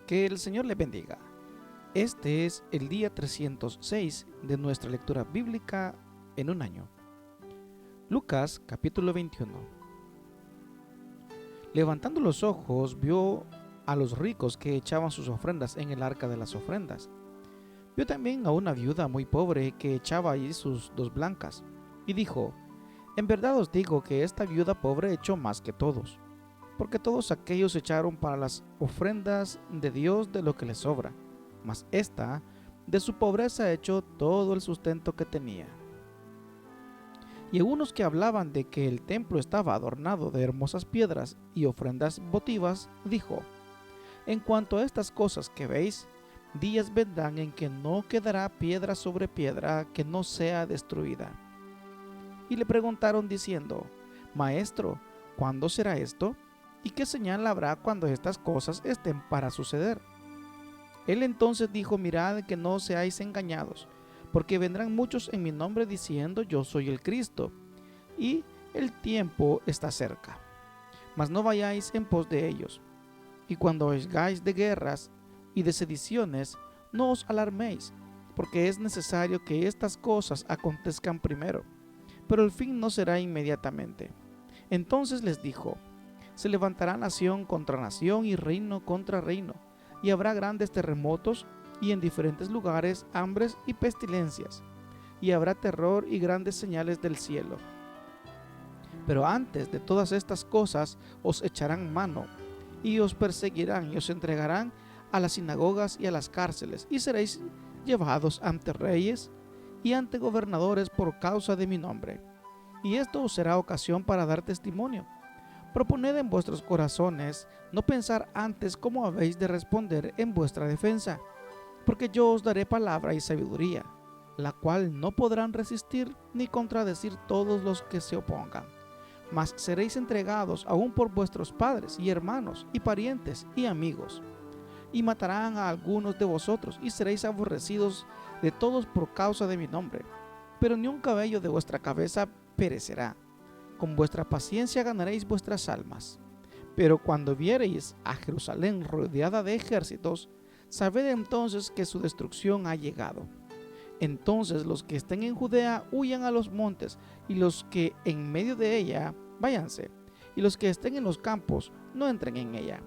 Que el Señor le bendiga. Este es el día 306 de nuestra lectura bíblica en un año. Lucas capítulo 21. Levantando los ojos, vio a los ricos que echaban sus ofrendas en el arca de las ofrendas. Vio también a una viuda muy pobre que echaba allí sus 2 blancas, y dijo: En verdad os digo que esta viuda pobre echó más que todos, porque todos aquellos echaron para las ofrendas de Dios de lo que les sobra, mas ésta de su pobreza echó todo el sustento que tenía. Y unos que hablaban de que el templo estaba adornado de hermosas piedras y ofrendas votivas, dijo: En cuanto a estas cosas que veis, días vendrán en que no quedará piedra sobre piedra que no sea destruida. Y le preguntaron diciendo: Maestro, ¿cuándo será esto? ¿Y qué señal habrá cuando estas cosas estén para suceder? Él entonces dijo: Mirad que no seáis engañados, porque vendrán muchos en mi nombre diciendo: Yo soy el Cristo, y el tiempo está cerca. Mas no vayáis en pos de ellos. Y cuando oigáis de guerras y de sediciones, no os alarméis, porque es necesario que estas cosas acontezcan primero, pero el fin no será inmediatamente. Entonces les dijo: Se levantará nación contra nación y reino contra reino, y habrá grandes terremotos y en diferentes lugares hambres y pestilencias, y habrá terror y grandes señales del cielo. Pero antes de todas estas cosas os echarán mano, y os perseguirán y os entregarán a las sinagogas y a las cárceles, y seréis llevados ante reyes y ante gobernadores por causa de mi nombre. Y esto os será ocasión para dar testimonio. Proponed en vuestros corazones no pensar antes cómo habéis de responder en vuestra defensa, porque yo os daré palabra y sabiduría, la cual no podrán resistir ni contradecir todos los que se opongan. Mas seréis entregados aún por vuestros padres y hermanos y parientes y amigos, y matarán a algunos de vosotros, y seréis aborrecidos de todos por causa de mi nombre. Pero ni un cabello de vuestra cabeza perecerá. Con vuestra paciencia ganaréis vuestras almas. Pero cuando viereis a Jerusalén rodeada de ejércitos, sabed entonces que su destrucción ha llegado. Entonces los que estén en Judea huyan a los montes, y los que en medio de ella váyanse, y los que estén en los campos no entren en ella.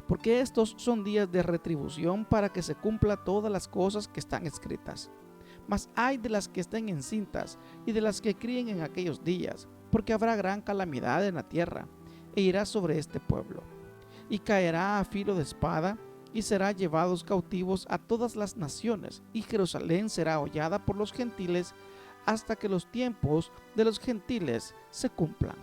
Porque estos son días de retribución para que se cumpla todas las cosas que están escritas. Mas ay de las que estén encintas y de las que críen en aquellos días, porque habrá gran calamidad en la tierra, e irá sobre este pueblo. Y caerá a filo de espada, y será llevados cautivos a todas las naciones, y Jerusalén será hollada por los gentiles, hasta que los tiempos de los gentiles se cumplan.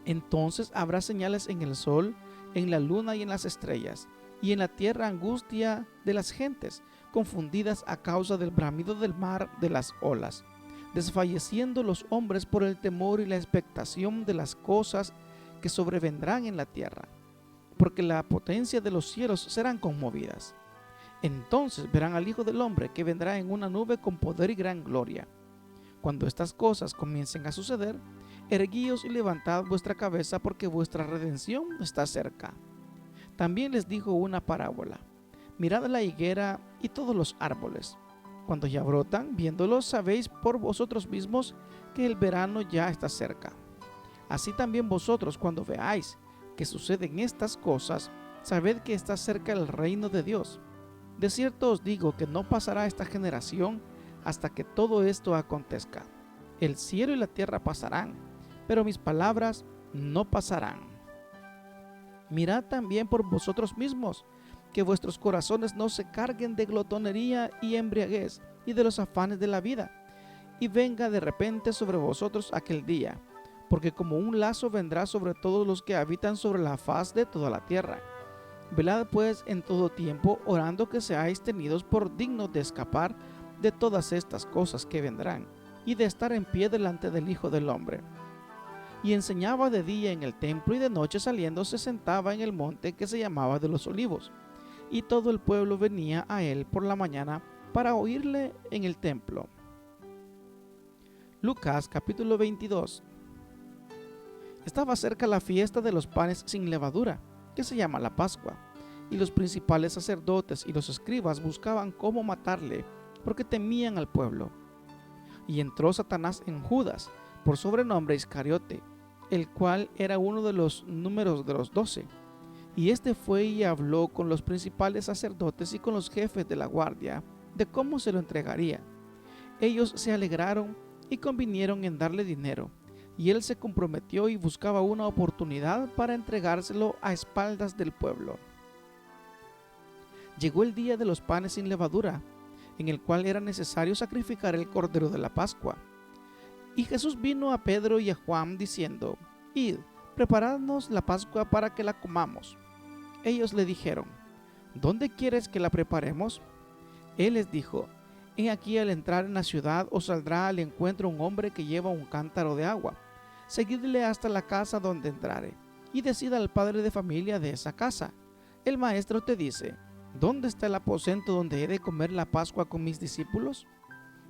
Entonces habrá señales en el sol, en la luna y en las estrellas, y en la tierra angustia de las gentes, confundidas a causa del bramido del mar de las olas, desfalleciendo los hombres por el temor y la expectación de las cosas que sobrevendrán en la tierra, porque la potencia de los cielos serán conmovidas. Entonces verán al Hijo del Hombre que vendrá en una nube con poder y gran gloria. Cuando estas cosas comiencen a suceder, erguíos y levantad vuestra cabeza, porque vuestra redención está cerca. También les dijo una parábola: Mirad la higuera y todos los árboles. Cuando ya brotan, viéndolos, sabéis por vosotros mismos que el verano ya está cerca. Así también vosotros, cuando veáis que suceden estas cosas, sabed que está cerca el reino de Dios. De cierto os digo que no pasará esta generación hasta que todo esto acontezca. El cielo y la tierra pasarán, pero mis palabras no pasarán. Mirad también por vosotros mismos, que vuestros corazones no se carguen de glotonería y embriaguez y de los afanes de la vida, y venga de repente sobre vosotros aquel día, porque como un lazo vendrá sobre todos los que habitan sobre la faz de toda la tierra. Velad pues en todo tiempo, orando que seáis tenidos por dignos de escapar de todas estas cosas que vendrán, y de estar en pie delante del Hijo del Hombre. Y enseñaba de día en el templo, y de noche saliendo se sentaba en el monte que se llamaba de los Olivos, y todo el pueblo venía a él por la mañana para oírle en el templo. Lucas capítulo 22. Estaba cerca la fiesta de los panes sin levadura, que se llama la Pascua, y los principales sacerdotes y los escribas buscaban cómo matarle, porque temían al pueblo. Y entró Satanás en Judas, por sobrenombre Iscariote, el cual era uno de los números de los 12. Y este fue y habló con los principales sacerdotes y con los jefes de la guardia de cómo se lo entregaría. Ellos se alegraron y convinieron en darle dinero, y él se comprometió y buscaba una oportunidad para entregárselo a espaldas del pueblo. Llegó el día de los panes sin levadura, en el cual era necesario sacrificar el cordero de la Pascua. Y Jesús vino a Pedro y a Juan diciendo: Id, preparadnos la Pascua para que la comamos. Ellos le dijeron: ¿Dónde quieres que la preparemos? Él les dijo: He aquí, al entrar en la ciudad os saldrá al encuentro un hombre que lleva un cántaro de agua. Seguidle hasta la casa donde entrare, y decid al padre de familia de esa casa: El maestro te dice: ¿Dónde está el aposento donde he de comer la Pascua con mis discípulos?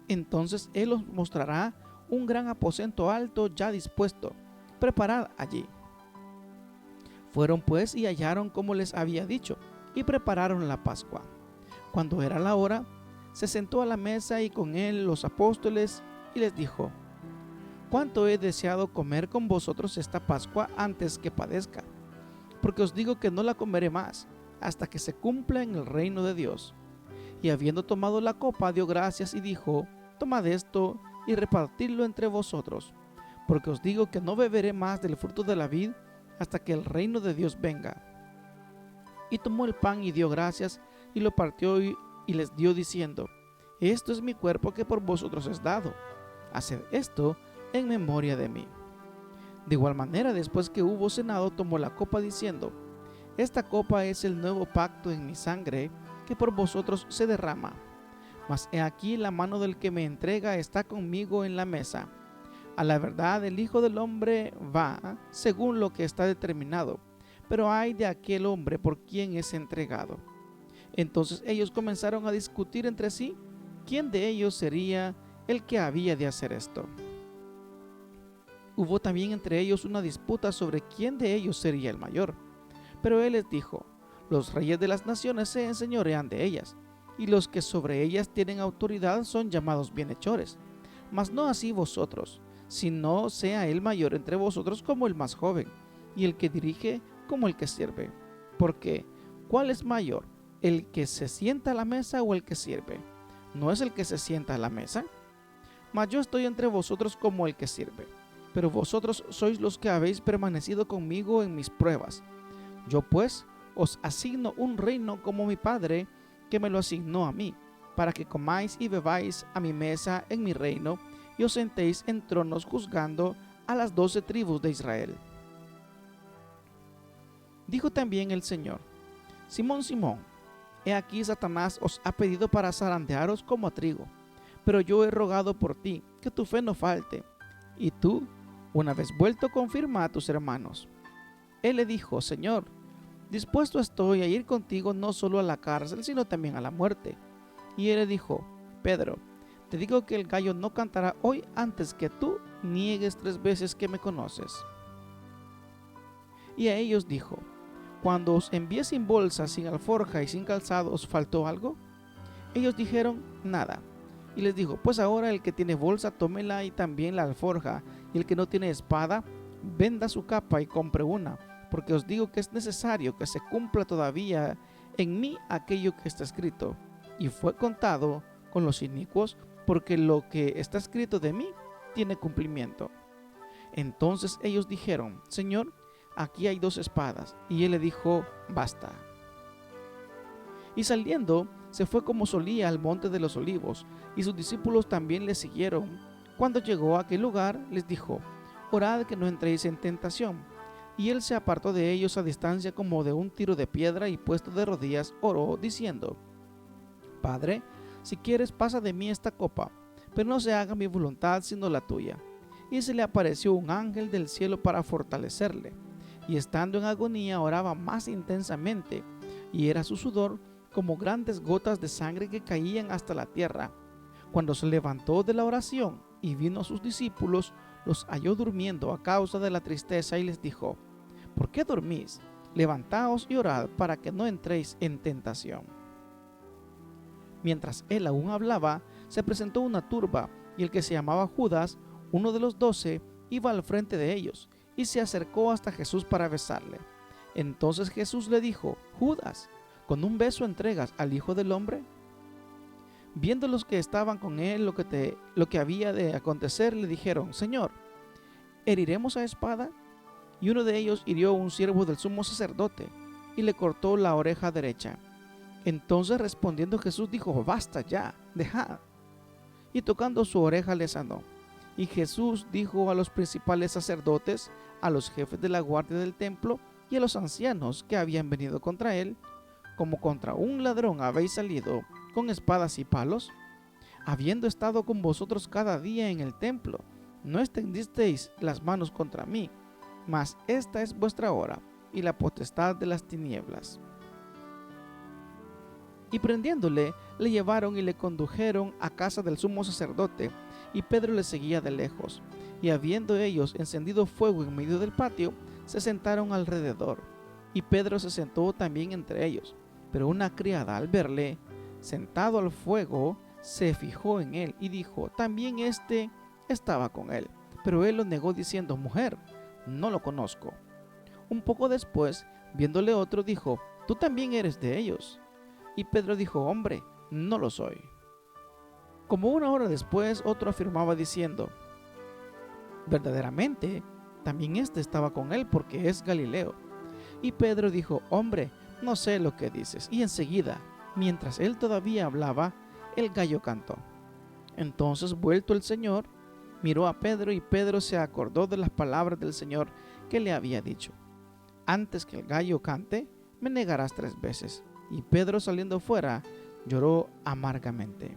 Entonces él os mostrará un gran aposento alto ya dispuesto. Preparad allí. Fueron pues y hallaron como les había dicho, y prepararon la Pascua. Cuando era la hora, se sentó a la mesa y con él los apóstoles, y les dijo: Cuánto he deseado comer con vosotros esta Pascua antes que padezca, porque os digo que no la comeré más, hasta que se cumpla en el reino de Dios. Y habiendo tomado la copa, dio gracias y dijo: Tomad esto y repartidlo entre vosotros, porque os digo que no beberé más del fruto de la vid hasta que el reino de Dios venga. Y tomó el pan y dio gracias y lo partió y les dio diciendo: Esto es mi cuerpo que por vosotros es dado. Haced esto en memoria de mí. De igual manera, después que hubo cenado, tomó la copa diciendo: Esta copa es el nuevo pacto en mi sangre, que por vosotros se derrama. Mas he aquí, la mano del que me entrega está conmigo en la mesa. A la verdad, el Hijo del Hombre va según lo que está determinado, pero ay de aquel hombre por quien es entregado. Entonces ellos comenzaron a discutir entre sí quién de ellos sería el que había de hacer esto. Hubo también entre ellos una disputa sobre quién de ellos sería el mayor. Pero él les dijo: Los reyes de las naciones se enseñorean de ellas, y los que sobre ellas tienen autoridad son llamados bienhechores. Mas no así vosotros, sino sea el mayor entre vosotros como el más joven, y el que dirige como el que sirve. Porque, ¿cuál es mayor, el que se sienta a la mesa o el que sirve? ¿No es el que se sienta a la mesa? Mas yo estoy entre vosotros como el que sirve. Pero vosotros sois los que habéis permanecido conmigo en mis pruebas. Yo pues os asigno un reino como mi Padre, que me lo asignó a mí, para que comáis y bebáis a mi mesa en mi reino, y os sentéis en tronos juzgando a las 12 tribus de Israel. Dijo también el Señor: Simón, Simón, he aquí Satanás os ha pedido para zarandearos como a trigo, pero yo he rogado por ti, que tu fe no falte, y tú, una vez vuelto, confirma a tus hermanos. Él le dijo: Señor, dispuesto estoy a ir contigo no solo a la cárcel, sino también a la muerte. Y él le dijo: Pedro, te digo que el gallo no cantará hoy antes que tú niegues 3 veces que me conoces. Y a ellos dijo: Cuando os envié sin bolsa, sin alforja y sin calzado, ¿os faltó algo? Ellos dijeron: Nada. Y les dijo: Pues ahora el que tiene bolsa, tómela, y también la alforja, y el que no tiene espada, venda su capa y compre una, porque os digo que es necesario que se cumpla todavía en mí aquello que está escrito. Y fue contado con los inicuos, porque lo que está escrito de mí tiene cumplimiento. Entonces ellos dijeron: Señor, aquí hay 2 espadas. Y él le dijo: Basta. Y saliendo, se fue como solía al monte de los olivos, y sus discípulos también le siguieron. Cuando llegó a aquel lugar, les dijo: Orad que no entréis en tentación. Y él se apartó de ellos a distancia como de un tiro de piedra, y puesto de rodillas oró, diciendo: Padre, si quieres, pasa de mí esta copa, pero no se haga mi voluntad sino la tuya. Y se le apareció un ángel del cielo para fortalecerle, y estando en agonía oraba más intensamente, y era su sudor como grandes gotas de sangre que caían hasta la tierra. Cuando se levantó de la oración y vino a sus discípulos, los halló durmiendo a causa de la tristeza, y les dijo: ¿Por qué dormís? levantaos y orad para que no entréis en tentación. Mientras él aún hablaba, se presentó una turba, y el que se llamaba Judas, uno de los 12, iba al frente de ellos, y se acercó hasta Jesús para besarle. Entonces Jesús le dijo: Judas, ¿con un beso entregas al Hijo del Hombre? Viendo los que estaban con él lo que había de acontecer, le dijeron: Señor, ¿heriremos a espada? Y uno de ellos hirió a un siervo del sumo sacerdote, y le cortó la oreja derecha. Entonces respondiendo Jesús dijo: Basta ya, dejad. Y tocando su oreja le sanó. Y Jesús dijo a los principales sacerdotes, a los jefes de la guardia del templo y a los ancianos que habían venido contra él: ¿Como contra un ladrón habéis salido con espadas y palos? Habiendo estado con vosotros cada día en el templo, no extendisteis las manos contra mí, mas esta es vuestra hora y la potestad de las tinieblas. Y prendiéndole, le llevaron y le condujeron a casa del sumo sacerdote, y Pedro le seguía de lejos. Y habiendo ellos encendido fuego en medio del patio, se sentaron alrededor, y Pedro se sentó también entre ellos. Pero una criada, al verle sentado al fuego, se fijó en él y dijo: también éste estaba con él. Pero él lo negó diciendo: mujer, no lo conozco. Un poco después, viéndole otro, dijo: tú también eres de ellos. Y Pedro dijo: hombre, no lo soy. Como una hora después, otro afirmaba diciendo: verdaderamente, también éste estaba con él, porque es Galileo. Y Pedro dijo: hombre, no sé lo que dices. Y enseguida, mientras él todavía hablaba, el gallo cantó. Entonces, vuelto el Señor, miró a Pedro, y Pedro se acordó de las palabras del Señor que le había dicho: antes que el gallo cante, me negarás 3 veces. Y Pedro, saliendo fuera, lloró amargamente.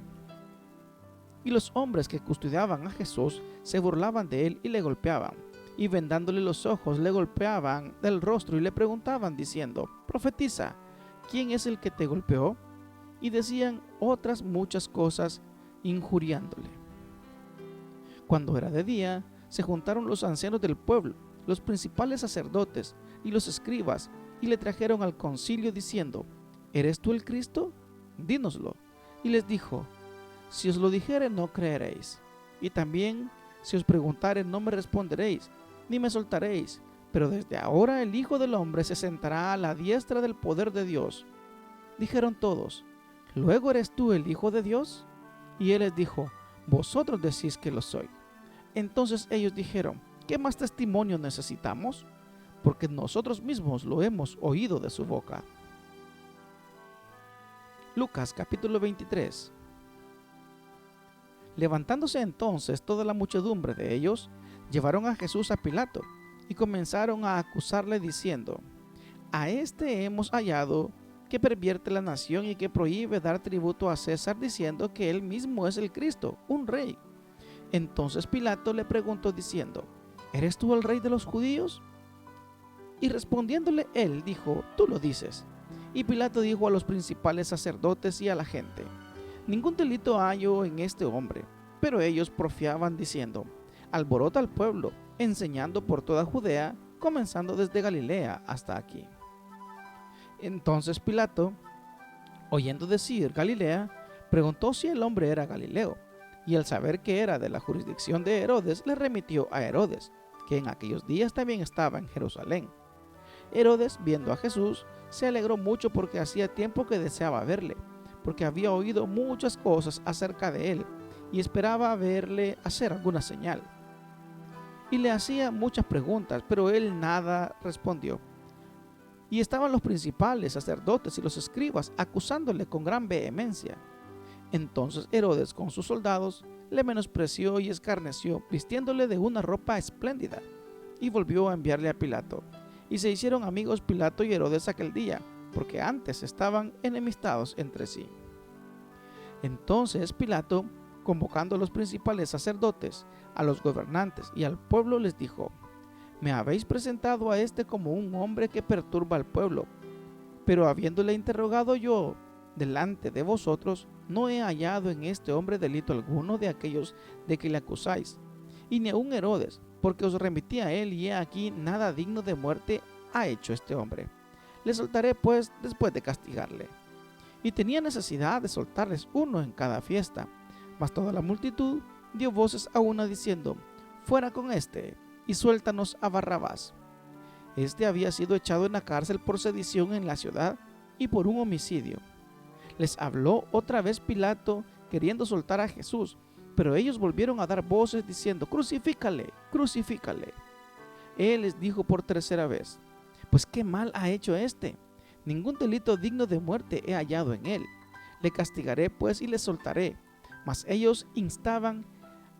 Y los hombres que custodiaban a Jesús se burlaban de él y le golpeaban, y vendándole los ojos le golpeaban del rostro y le preguntaban diciendo: profetiza, ¿quién es el que te golpeó? Y decían otras muchas cosas injuriándole. Cuando era de día, se juntaron los ancianos del pueblo, los principales sacerdotes y los escribas, y le trajeron al concilio diciendo: ¿eres tú el Cristo? Dínoslo. Y les dijo: si os lo dijere, no creeréis, y también si os preguntare, no me responderéis, ni me soltaréis. Pero desde ahora el Hijo del Hombre se sentará a la diestra del poder de Dios. Dijeron todos: ¿luego eres tú el Hijo de Dios? Y él les dijo: vosotros decís que lo soy. Entonces ellos dijeron: ¿qué más testimonio necesitamos? Porque nosotros mismos lo hemos oído de su boca. Lucas capítulo 23. Levantándose entonces toda la muchedumbre de ellos, llevaron a Jesús a Pilato y comenzaron a acusarle diciendo: a este hemos hallado que pervierte la nación y que prohíbe dar tributo a César, diciendo que él mismo es el Cristo, un rey. Entonces Pilato le preguntó diciendo: ¿eres tú el rey de los judíos? Y respondiéndole él dijo: tú lo dices. Y Pilato dijo a los principales sacerdotes y a la gente: ningún delito hallo en este hombre. Pero ellos porfiaban diciendo: alborota al pueblo, enseñando por toda Judea, comenzando desde Galilea hasta aquí. Entonces Pilato, oyendo decir Galilea, preguntó si el hombre era Galileo, y al saber que era de la jurisdicción de Herodes, le remitió a Herodes, que en aquellos días también estaba en Jerusalén. Herodes, viendo a Jesús, se alegró mucho porque hacía tiempo que deseaba verle, porque había oído muchas cosas acerca de él, y esperaba verle hacer alguna señal. Y le hacía muchas preguntas, pero él nada respondió. Y estaban los principales sacerdotes y los escribas acusándole con gran vehemencia. Entonces Herodes con sus soldados le menospreció y escarneció, vistiéndole de una ropa espléndida, y volvió a enviarle a Pilato. Y se hicieron amigos Pilato y Herodes aquel día, porque antes estaban enemistados entre sí. Entonces Pilato, convocando a los principales sacerdotes, a los gobernantes y al pueblo, les dijo: me habéis presentado a este como un hombre que perturba al pueblo, pero habiéndole interrogado yo delante de vosotros, no he hallado en este hombre delito alguno de aquellos de que le acusáis, y ni aun Herodes, porque os remití a él, y he aquí nada digno de muerte ha hecho este hombre. Le soltaré pues después de castigarle. Y tenía necesidad de soltarles uno en cada fiesta. Mas toda la multitud dio voces a una diciendo: fuera con éste, y suéltanos a Barrabás. Este había sido echado en la cárcel por sedición en la ciudad y por un homicidio. Les habló otra vez Pilato, queriendo soltar a Jesús, pero ellos volvieron a dar voces diciendo: crucifícale, crucifícale. Él les dijo por tercera vez: pues qué mal ha hecho éste. Ningún delito digno de muerte he hallado en él. Le castigaré pues y le soltaré. Mas ellos instaban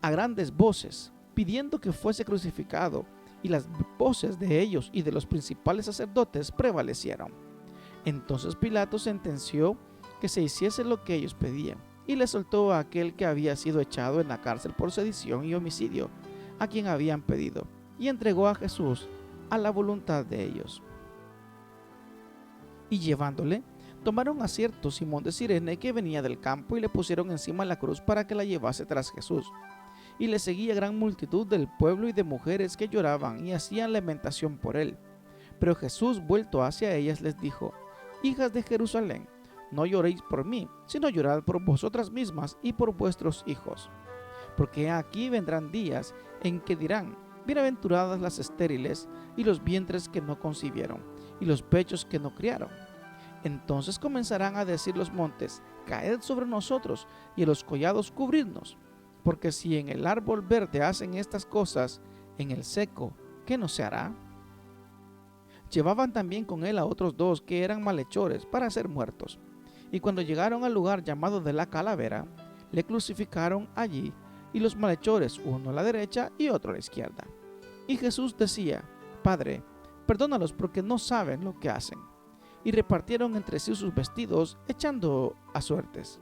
a grandes voces, pidiendo que fuese crucificado, y las voces de ellos y de los principales sacerdotes prevalecieron. Entonces Pilato sentenció que se hiciese lo que ellos pedían, y le soltó a aquel que había sido echado en la cárcel por sedición y homicidio, a quien habían pedido, y entregó a Jesús a la voluntad de ellos. Y llevándole, tomaron a cierto Simón de Cirene que venía del campo y le pusieron encima la cruz para que la llevase tras Jesús. Y le seguía gran multitud del pueblo y de mujeres que lloraban y hacían lamentación por él. Pero Jesús, vuelto hacia ellas, les dijo: hijas de Jerusalén, no lloréis por mí, sino llorad por vosotras mismas y por vuestros hijos. Porque aquí vendrán días en que dirán: bienaventuradas las estériles y los vientres que no concibieron y los pechos que no criaron. Entonces comenzarán a decir los montes: caed sobre nosotros, y a los collados cubridnos. Porque si en el árbol verde hacen estas cosas, en el seco, ¿qué no se hará? Llevaban también con él a otros dos que eran malhechores para ser muertos. Y cuando llegaron al lugar llamado de la Calavera, le crucificaron allí, y los malhechores, uno a la derecha y otro a la izquierda. Y Jesús decía: Padre, perdónalos porque no saben lo que hacen. Y repartieron entre sí sus vestidos, echando a suertes.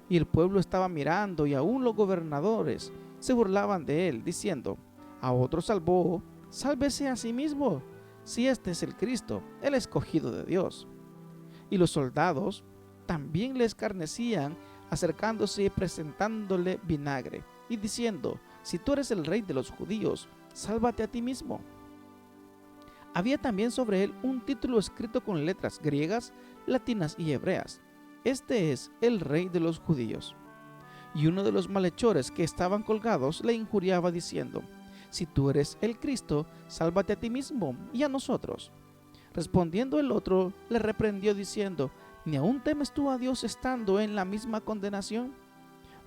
Y el pueblo estaba mirando, y aún los gobernadores se burlaban de él, diciendo: a otro salvó, sálvese a sí mismo, si este es el Cristo, el escogido de Dios. Y los soldados también le escarnecían, acercándose y presentándole vinagre, y diciendo: si tú eres el rey de los judíos, sálvate a ti mismo. Había también sobre él un título escrito con letras griegas, latinas y hebreas: este es el rey de los judíos. Y uno de los malhechores que estaban colgados le injuriaba diciendo: si tú eres el Cristo, sálvate a ti mismo y a nosotros. Respondiendo el otro, le reprendió diciendo: ¿ni aún temes tú a Dios estando en la misma condenación?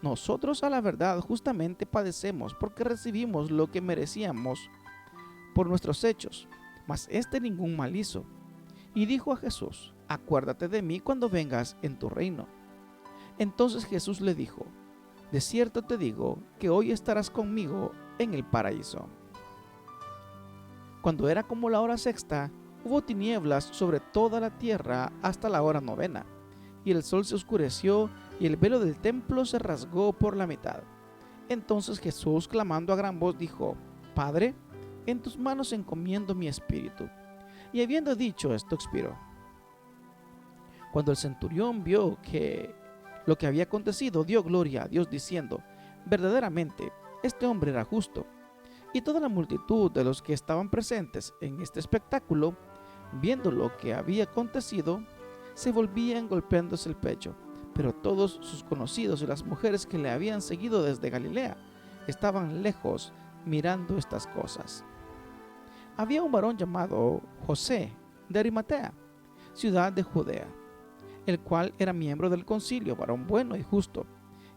Nosotros a la verdad justamente padecemos, porque recibimos lo que merecíamos por nuestros hechos, mas este ningún mal hizo. Y dijo a Jesús: acuérdate de mí cuando vengas en tu reino. Entonces Jesús le dijo: de cierto te digo que hoy estarás conmigo en el paraíso. Cuando era como la hora sexta, hubo tinieblas sobre toda la tierra hasta la hora novena, y el sol se oscureció, y el velo del templo se rasgó por la mitad. Entonces Jesús, clamando a gran voz, dijo: Padre, en tus manos encomiendo mi espíritu. Y habiendo dicho esto, expiró. Cuando el centurión vio lo que había acontecido, dio gloria a Dios, diciendo: verdaderamente, este hombre era justo. Y toda la multitud de los que estaban presentes en este espectáculo, viendo lo que había acontecido, se volvían golpeándose el pecho. Pero todos sus conocidos y las mujeres que le habían seguido desde Galilea estaban lejos mirando estas cosas. Había un varón llamado José de Arimatea, ciudad de Judea, el cual era miembro del concilio, varón bueno y justo.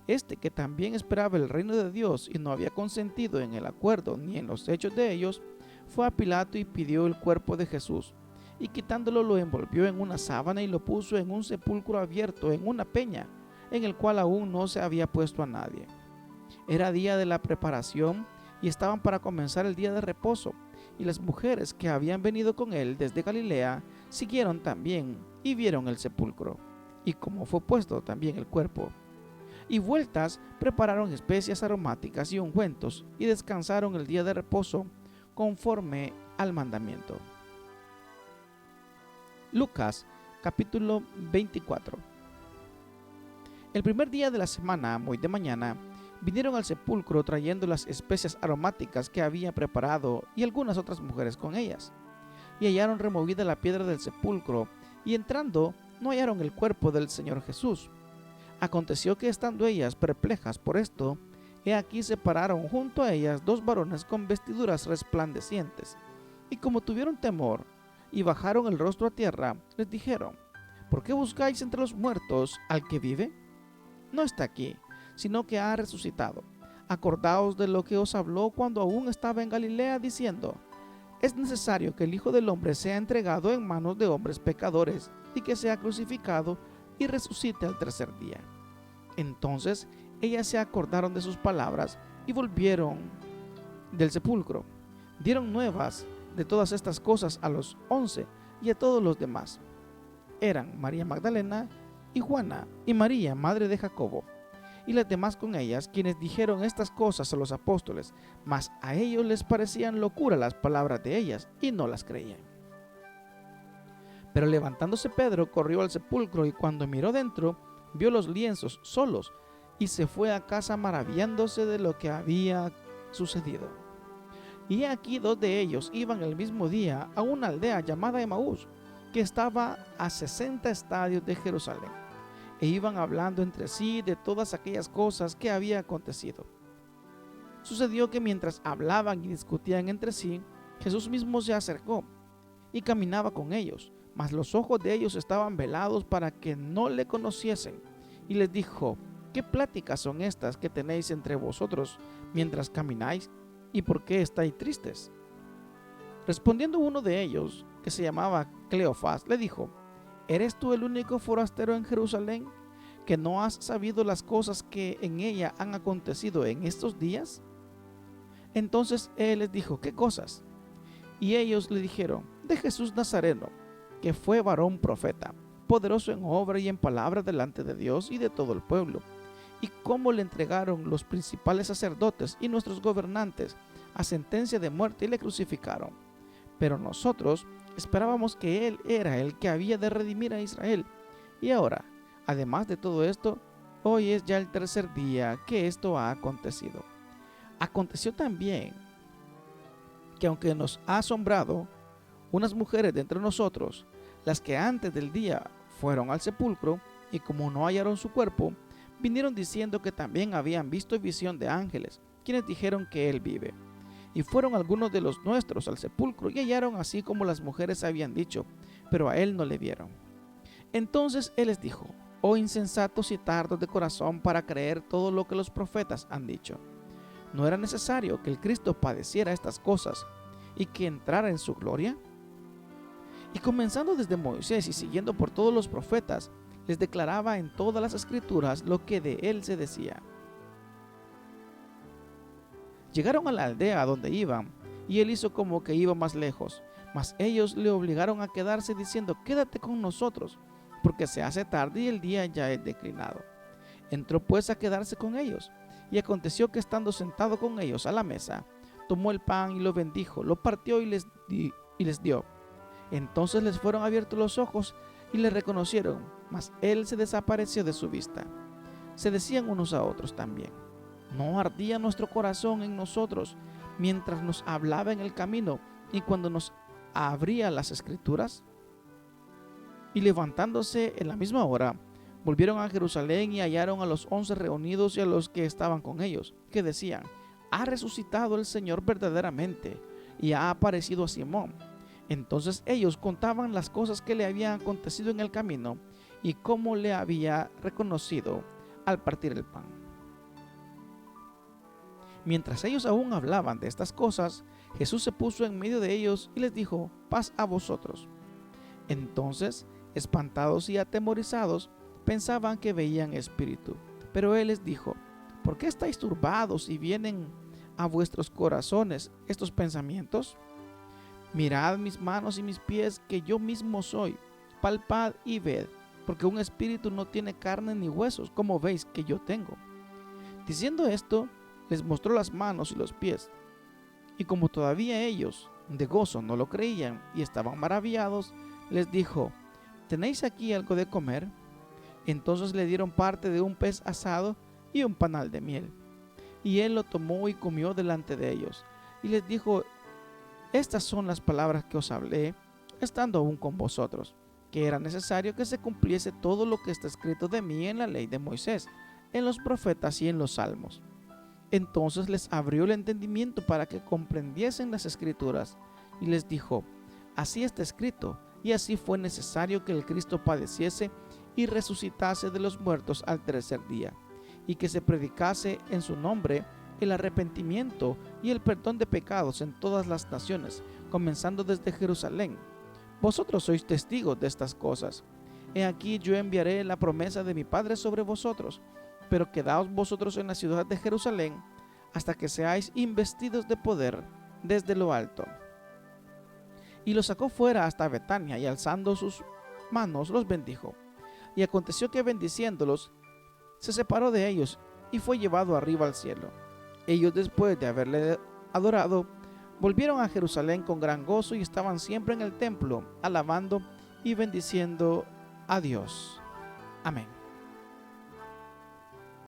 Este, que también esperaba el reino de Dios y no había consentido en el acuerdo ni en los hechos de ellos, fue a Pilato y pidió el cuerpo de Jesús, y quitándolo lo envolvió en una sábana y lo puso en un sepulcro abierto en una peña, en el cual aún no se había puesto a nadie. Era día de la preparación y estaban para comenzar el día de reposo, y las mujeres que habían venido con él desde Galilea siguieron también y vieron el sepulcro, y cómo fue puesto también el cuerpo. Y vueltas prepararon especias aromáticas y ungüentos, y descansaron el día de reposo conforme al mandamiento. Lucas capítulo 24. El primer día de la semana, muy de mañana, vinieron al sepulcro trayendo las especias aromáticas que había preparado y algunas otras mujeres con ellas. y hallaron removida la piedra del sepulcro, y entrando no hallaron el cuerpo del Señor Jesús. Aconteció que estando ellas perplejas por esto, he aquí se pararon junto a ellas dos varones con vestiduras resplandecientes, y como tuvieron temor y bajaron el rostro a tierra, les dijeron: ¿por qué buscáis entre los muertos al que vive? No está aquí, sino que ha resucitado. Acordaos de lo que os habló cuando aún estaba en Galilea, diciendo: es necesario que el Hijo del Hombre sea entregado en manos de hombres pecadores, y que sea crucificado y resucite al tercer día. Entonces ellas se acordaron de sus palabras y volvieron del sepulcro. Dieron nuevas de todas estas cosas a los 11 y a todos los demás. Eran María Magdalena y Juana y María, madre de Jacobo, y las demás con ellas, quienes dijeron estas cosas a los apóstoles, mas a ellos les parecían locura las palabras de ellas, y no las creían. Pero levantándose Pedro, corrió al sepulcro, y cuando miró dentro, vio los lienzos solos, y se fue a casa maravillándose de lo que había sucedido. Y aquí dos de ellos iban el mismo día a una aldea llamada Emaús, que estaba a 60 estadios de Jerusalén, e iban hablando entre sí de todas aquellas cosas que había acontecido. Sucedió que mientras hablaban y discutían entre sí, Jesús mismo se acercó y caminaba con ellos, mas los ojos de ellos estaban velados para que no le conociesen, y les dijo: ¿qué pláticas son estas que tenéis entre vosotros mientras camináis? ¿Y por qué estáis tristes? Respondiendo uno de ellos, que se llamaba Cleofás, le dijo: ¿eres tú el único forastero en Jerusalén, que no has sabido las cosas que en ella han acontecido en estos días? Entonces él les dijo: ¿qué cosas? Y ellos le dijeron: de Jesús Nazareno, que fue varón profeta, poderoso en obra y en palabra delante de Dios y de todo el pueblo, y cómo le entregaron los principales sacerdotes y nuestros gobernantes a sentencia de muerte y le crucificaron. Pero nosotros esperábamos que él era el que había de redimir a Israel. Y ahora, además de todo esto, hoy es ya el tercer día que esto ha acontecido. Aconteció también que, aunque nos ha asombrado, unas mujeres de entre nosotros, las que antes del día fueron al sepulcro, y como no hallaron su cuerpo, vinieron diciendo que también habían visto visión de ángeles, quienes dijeron que él vive. Y fueron algunos de los nuestros al sepulcro y hallaron así como las mujeres habían dicho, pero a él no le vieron. Entonces él les dijo: oh insensatos y tardos de corazón para creer todo lo que los profetas han dicho. ¿No era necesario que el Cristo padeciera estas cosas y que entrara en su gloria? Y comenzando desde Moisés y siguiendo por todos los profetas, les declaraba en todas las escrituras lo que de él se decía. Llegaron a la aldea a donde iban, y él hizo como que iba más lejos, mas ellos le obligaron a quedarse diciendo: quédate con nosotros, porque se hace tarde y el día ya es declinado. Entró pues a quedarse con ellos, y aconteció que estando sentado con ellos a la mesa, tomó el pan y lo bendijo, lo partió y les dio. Entonces les fueron abiertos los ojos y le reconocieron, mas él se desapareció de su vista. Se decían unos a otros también: ¿no ardía nuestro corazón en nosotros mientras nos hablaba en el camino y cuando nos abría las escrituras? Y levantándose en la misma hora, volvieron a Jerusalén y hallaron a los 11 reunidos y a los que estaban con ellos, que decían: ha resucitado el Señor verdaderamente y ha aparecido a Simón. Entonces ellos contaban las cosas que le habían acontecido en el camino y cómo le había reconocido al partir el pan. Mientras ellos aún hablaban de estas cosas, Jesús se puso en medio de ellos y les dijo: paz a vosotros. Entonces, espantados y atemorizados, pensaban que veían espíritu. Pero él les dijo: ¿por qué estáis turbados y vienen a vuestros corazones estos pensamientos? Mirad mis manos y mis pies, que yo mismo soy. Palpad y ved, porque un espíritu no tiene carne ni huesos, como veis que yo tengo. Diciendo esto, les mostró las manos y los pies. Y como todavía ellos de gozo no lo creían y estaban maravillados, les dijo: ¿tenéis aquí algo de comer? Entonces le dieron parte de un pez asado y un panal de miel. Y él lo tomó y comió delante de ellos. Y les dijo: estas son las palabras que os hablé estando aún con vosotros, que era necesario que se cumpliese todo lo que está escrito de mí en la ley de Moisés, en los profetas y en los salmos. Entonces les abrió el entendimiento para que comprendiesen las escrituras, y les dijo: así está escrito, y así fue necesario que el Cristo padeciese y resucitase de los muertos al tercer día, y que se predicase en su nombre el arrepentimiento y el perdón de pecados en todas las naciones, comenzando desde Jerusalén. Vosotros sois testigos de estas cosas. He aquí yo enviaré la promesa de mi Padre sobre vosotros, pero quedaos vosotros en la ciudad de Jerusalén hasta que seáis investidos de poder desde lo alto. Y los sacó fuera hasta Betania, y alzando sus manos los bendijo. Y aconteció que bendiciéndolos, se separó de ellos y fue llevado arriba al cielo. Ellos, después de haberle adorado, volvieron a Jerusalén con gran gozo y estaban siempre en el templo, alabando y bendiciendo a Dios. Amén.